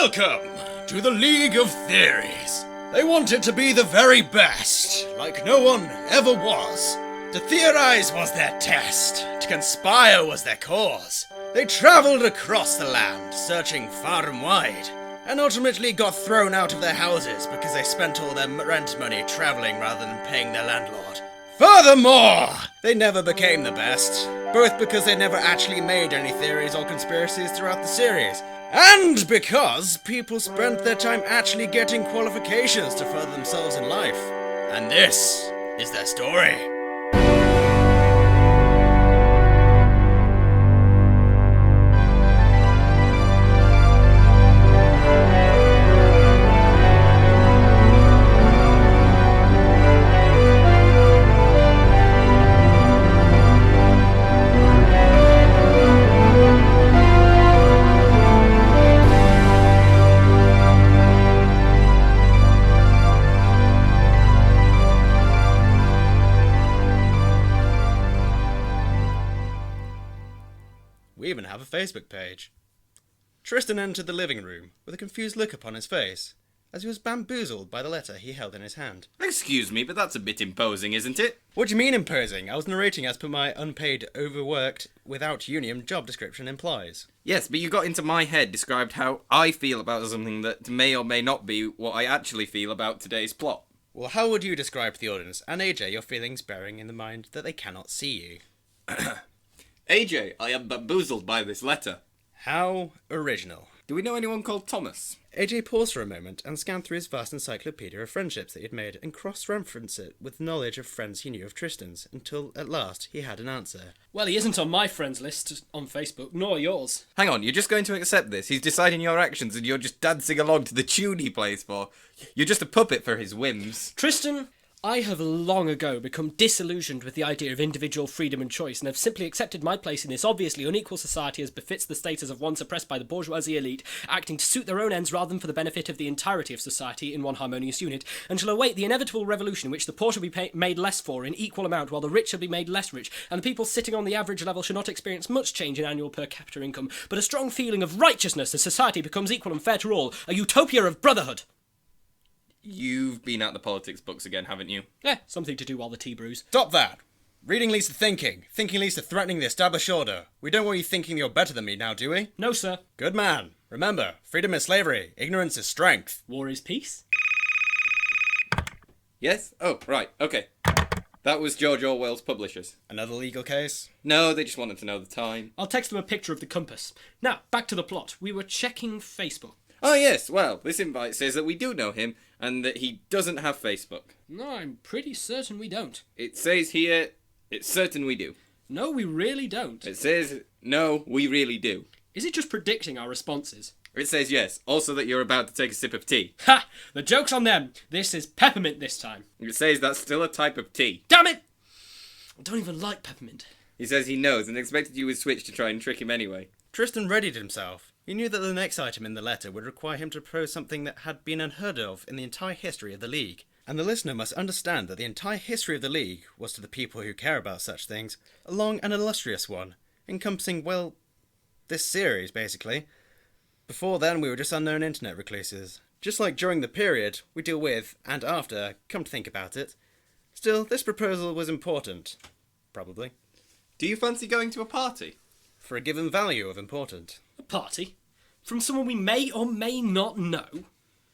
Welcome to the League of Theories. They wanted to be the very best, like no one ever was. To theorize was their test, to conspire was their cause. They travelled across the land, searching far and wide, and ultimately got thrown out of their houses because they spent all their rent money travelling rather than paying their landlord. Furthermore, they never became the best, both because they never actually made any theories or conspiracies throughout the series, and because people spent their time actually getting qualifications to further themselves in life. And this is their story. We even have a Facebook page. Tristan entered the living room with a confused look upon his face, as he was bamboozled by the letter he held in his hand. Excuse me, but that's a bit imposing, isn't it? What do you mean imposing? I was narrating as per my unpaid, overworked, without union job description implies. Yes, but you got into my head, described how I feel about something that may or may not be what I actually feel about today's plot. Well, how would you describe to the audience, and AJ, your feelings bearing in the mind that they cannot see you? AJ, I am bamboozled by this letter. How original. Do we know anyone called Thomas? AJ paused for a moment and scanned through his vast encyclopedia of friendships that he had made and cross-referenced it with knowledge of friends he knew of Tristan's, until at last he had an answer. Well, he isn't on my friends list on Facebook, nor yours. Hang on, you're just going to accept this? He's deciding your actions and you're just dancing along to the tune he plays for. You're just a puppet for his whims. Tristan, I have long ago become disillusioned with the idea of individual freedom and choice, and have simply accepted my place in this obviously unequal society as befits the status of one suppressed by the bourgeoisie elite, acting to suit their own ends rather than for the benefit of the entirety of society in one harmonious unit, and shall await the inevitable revolution in which the poor shall be made less for in equal amount, while the rich shall be made less rich, and the people sitting on the average level shall not experience much change in annual per capita income, but a strong feeling of righteousness as society becomes equal and fair to all, a utopia of brotherhood. You've been out the politics books again, haven't you? Something to do while the tea brews. Stop that! Reading leads to thinking. Thinking leads to threatening the established order. We don't want you thinking you're better than me now, do we? No, sir. Good man. Remember, freedom is slavery. Ignorance is strength. War is peace. Yes? Oh, right, okay. That was George Orwell's publishers. Another legal case? No, they just wanted to know the time. I'll text them a picture of the compass. Now, back to the plot. We were checking Facebook. Oh yes, well, this invite says that we do know him, and that he doesn't have Facebook. No, I'm pretty certain we don't. It says here, it's certain we do. No, we really don't. It says, no, we really do. Is it just predicting our responses? It says yes, also that you're about to take a sip of tea. Ha! The joke's on them. This is peppermint this time. It says that's still a type of tea. Damn it! I don't even like peppermint. He says he knows, and expected you would switch to try and trick him anyway. Tristan readied himself. He knew that the next item in the letter would require him to propose something that had been unheard of in the entire history of the League. And the listener must understand that the entire history of the League was, to the people who care about such things, a long and illustrious one, encompassing, well, this series, basically. Before then, we were just unknown internet recluses. Just like during the period we deal with, and after, come to think about it. Still, this proposal was important. Probably. Do you fancy going to a party? For a given value of important. A party? From someone we may or may not know?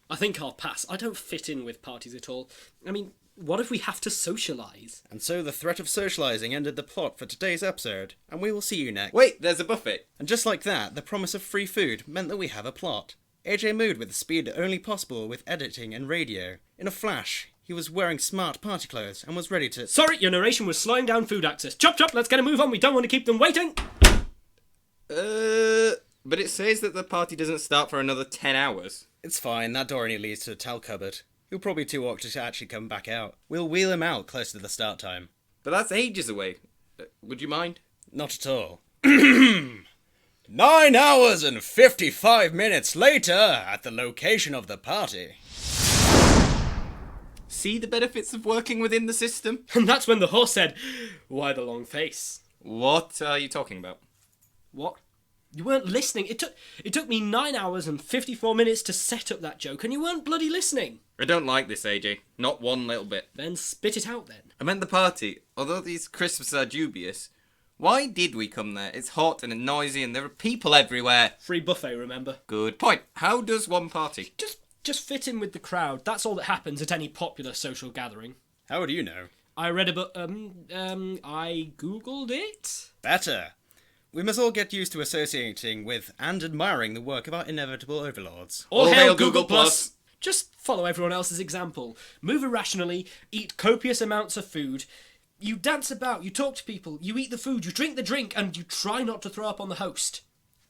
I think I'll pass. I don't fit in with parties at all. I mean, what if we have to socialise? And so the threat of socialising ended the plot for today's episode, and we will see you next. Wait, there's a buffet. And just like that, the promise of free food meant that we have a plot. AJ moved with the speed only possible with editing and radio. In a flash, he was wearing smart party clothes and was ready to... Sorry, your narration was slowing down food access. Chop chop, let's get a move on. We don't want to keep them waiting. But it says that the party doesn't start for another 10 hours. It's fine, that door only leads to the towel cupboard. He'll probably too awkward to actually come back out. We'll wheel him out close to the start time. But that's ages away. Would you mind? Not at all. 9 hours and 55 minutes later, at the location of the party. See the benefits of working within the system? And that's when the horse said, "Why the long face?" What are you talking about? What? You weren't listening. It took me 9 hours and 54 minutes to set up that joke, and you weren't bloody listening. I don't like this, AJ. Not one little bit. Then spit it out then. I meant the party. Although these crisps are dubious, why did we come there? It's hot and noisy and there are people everywhere. Free buffet, remember? Good point. How does one party? Just fit in with the crowd. That's all that happens at any popular social gathering. How would you know? I read about, I googled it. Better. We must all get used to associating with and admiring the work of our inevitable overlords. All All hail hail Google Google Plus. Just follow everyone else's example. Move irrationally, eat copious amounts of food. You dance about, you talk to people, you eat the food, you drink the drink, and you try not to throw up on the host.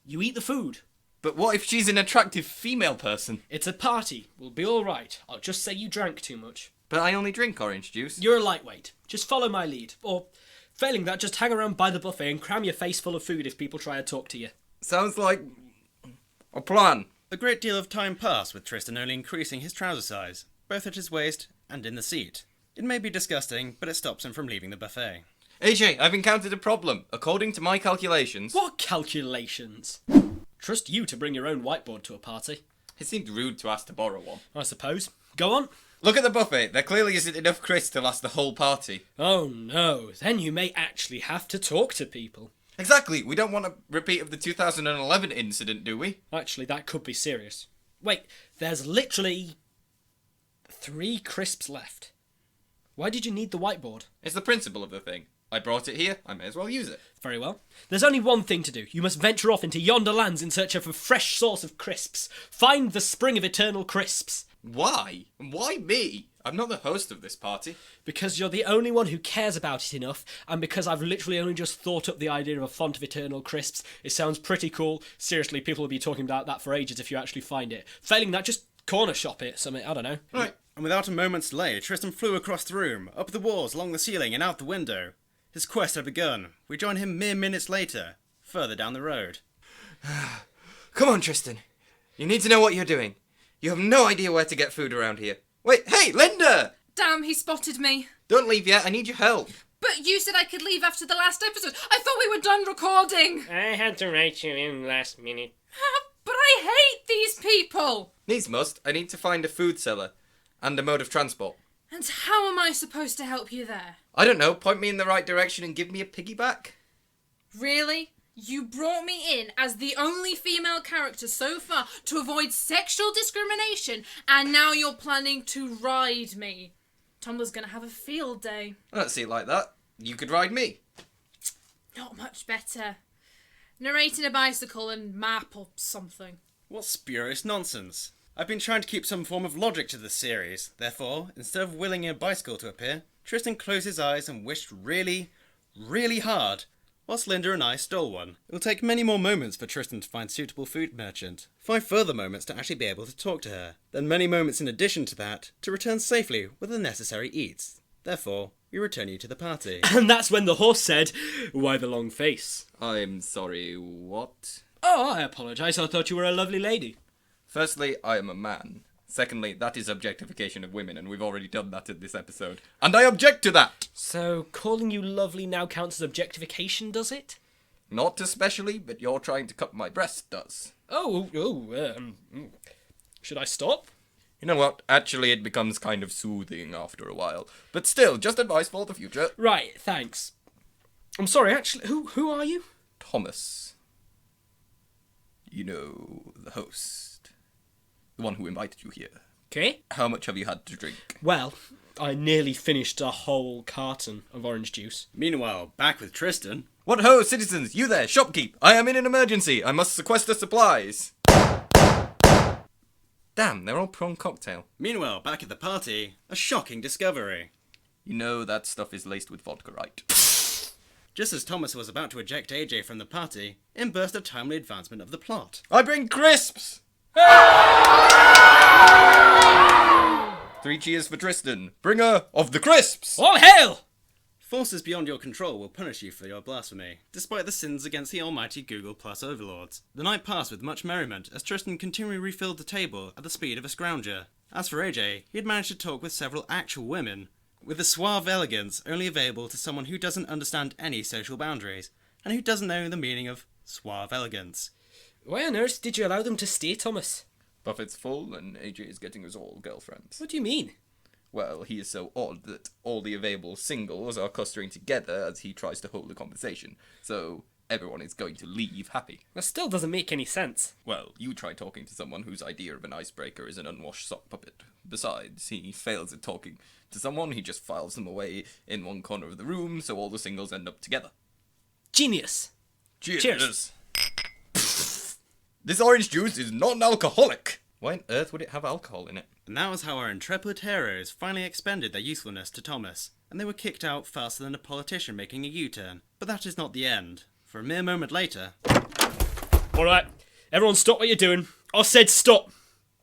You eat the food. But what if she's an attractive female person? It's a party. We'll be alright. I'll just say you drank too much. But I only drink orange juice. You're a lightweight. Just follow my lead. Or, failing that, just hang around by the buffet and cram your face full of food if people try to talk to you. Sounds like a plan. A great deal of time passed with Tristan only increasing his trouser size, both at his waist and in the seat. It may be disgusting, but it stops him from leaving the buffet. AJ, I've encountered a problem. According to my calculations... What calculations? Trust you to bring your own whiteboard to a party. It seemed rude to ask to borrow one. I suppose. Go on. Look at the buffet. There clearly isn't enough crisps to last the whole party. Oh no, then you may actually have to talk to people. Exactly. We don't want a repeat of the 2011 incident, do we? Actually, that could be serious. Wait, there's literally 3 crisps left. Why did you need the whiteboard? It's the principle of the thing. I brought it here, I may as well use it. Very well. There's only one thing to do. You must venture off into yonder lands in search of a fresh source of crisps. Find the spring of eternal crisps. Why? Why me? I'm not the host of this party. Because you're the only one who cares about it enough, and because I've literally only just thought up the idea of a font of eternal crisps. It sounds pretty cool. Seriously, people will be talking about that for ages if you actually find it. Failing that, just corner shop it, something, I don't know. Right. And without a moment's delay, Tristan flew across the room, up the walls, along the ceiling, and out the window. His quest had begun. We joined him mere minutes later, further down the road. Come on, Tristan. You need to know what you're doing. You have no idea where to get food around here. Wait, hey, Linda! Damn, he spotted me. Don't leave yet, I need your help. But you said I could leave after the last episode. I thought we were done recording. I had to write you in last minute. But I hate these people. Needs must, I need to find a food seller and a mode of transport. And how am I supposed to help you there? I don't know, point me in the right direction and give me a piggyback? Really? You brought me in as the only female character so far to avoid sexual discrimination, and now you're planning to ride me. Tumblr's gonna have a field day. I don't see it like that. You could ride me. Not much better. Narrating a bicycle and map or something. What spurious nonsense. I've been trying to keep some form of logic to this series. Therefore, instead of willing a bicycle to appear, Tristan closed his eyes and wished really, really hard, whilst Linda and I stole one. It will take many more moments for Tristan to find suitable food merchant, 5 further moments to actually be able to talk to her, then many moments in addition to that to return safely with the necessary eats. Therefore, we return you to the party. And that's when the horse said, "Why the long face?" I'm sorry, what? Oh, I apologise. I thought you were a lovely lady. Firstly, I am a man. Secondly, that is objectification of women, and we've already done that in this episode. And I object to that! So, calling you lovely now counts as objectification, does it? Not especially, but you're trying to cut my breast does. Should I stop? You know what? Actually, it becomes kind of soothing after a while. But still, just advice for the future. Right, thanks. I'm sorry, actually, who are you? Thomas. You know, the host. The one who invited you here. Okay. How much have you had to drink? Well, I nearly finished a whole carton of orange juice. Meanwhile, back with Tristan. What ho, citizens! You there, shopkeep! I am in an emergency! I must sequester supplies! Damn, they're all prawn cocktail. Meanwhile, back at the party, a shocking discovery. You know that stuff is laced with vodka, right? Just as Thomas was about to eject AJ from the party, in burst a timely advancement of the plot. I bring crisps! 3 cheers for Tristan, bringer of the crisps! All hail! Forces beyond your control will punish you for your blasphemy, despite the sins against the almighty Google Plus overlords. The night passed with much merriment as Tristan continually refilled the table at the speed of a scrounger. As for AJ, he had managed to talk with several actual women, with the suave elegance only available to someone who doesn't understand any social boundaries, and who doesn't know the meaning of suave elegance. Why on earth did you allow them to stay, Thomas? Buffet's full and AJ is getting us all girlfriends. What do you mean? Well, he is so odd that all the available singles are clustering together as he tries to hold a conversation. So everyone is going to leave happy. That still doesn't make any sense. Well, you try talking to someone whose idea of an icebreaker is an unwashed sock puppet. Besides, he fails at talking to someone, he just files them away in one corner of the room, so all the singles end up together. Genius. Cheers. This orange juice is not an alcoholic! Why on earth would it have alcohol in it? And that was how our intrepid heroes finally expended their usefulness to Thomas, and they were kicked out faster than a politician making a U-turn. But that is not the end, for a mere moment later... Alright, everyone stop what you're doing. I said stop!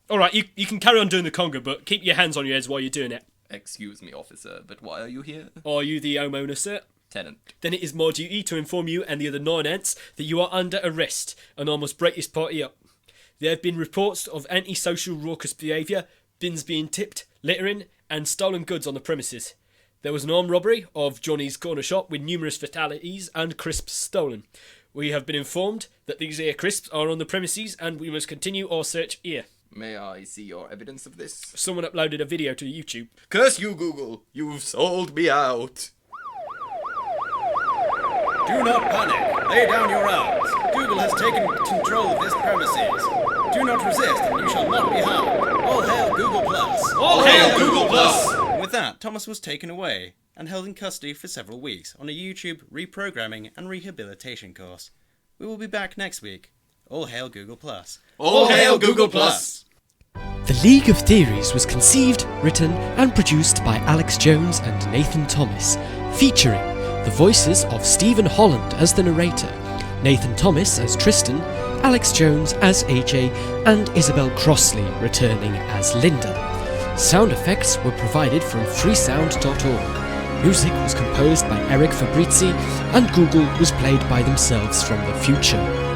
Alright, you can carry on doing the conga, but keep your hands on your heads while you're doing it. Excuse me, officer, but why are you here? Are you the homeowner, sir? Tenant. Then it is my duty to inform you and the other 9 ants that you are under arrest, and I must break this party up. There have been reports of antisocial raucous behaviour, bins being tipped, littering, and stolen goods on the premises. There was an armed robbery of Johnny's corner shop with numerous fatalities and crisps stolen. We have been informed that these here crisps are on the premises and we must continue our search here. May I see your evidence of this? Someone uploaded a video to YouTube. Curse you, Google! You've sold me out! Do not panic! Lay down your arms! Google has taken control of this premises. Do not resist, and you shall not be harmed. All hail Google Plus! All hail Google Plus! And with that, Thomas was taken away and held in custody for several weeks on a YouTube reprogramming and rehabilitation course. We will be back next week. All hail Google Plus! All hail Google Plus! The League of Theories was conceived, written, and produced by Alex Jones and Nathan Thomas, featuring the voices of Stephen Holland as the narrator, Nathan Thomas as Tristan, Alex Jones as AJ, and Isabel Crossley returning as Linda. Sound effects were provided from freesound.org. Music was composed by Eric Fabrizi, and Google was played by themselves from the future.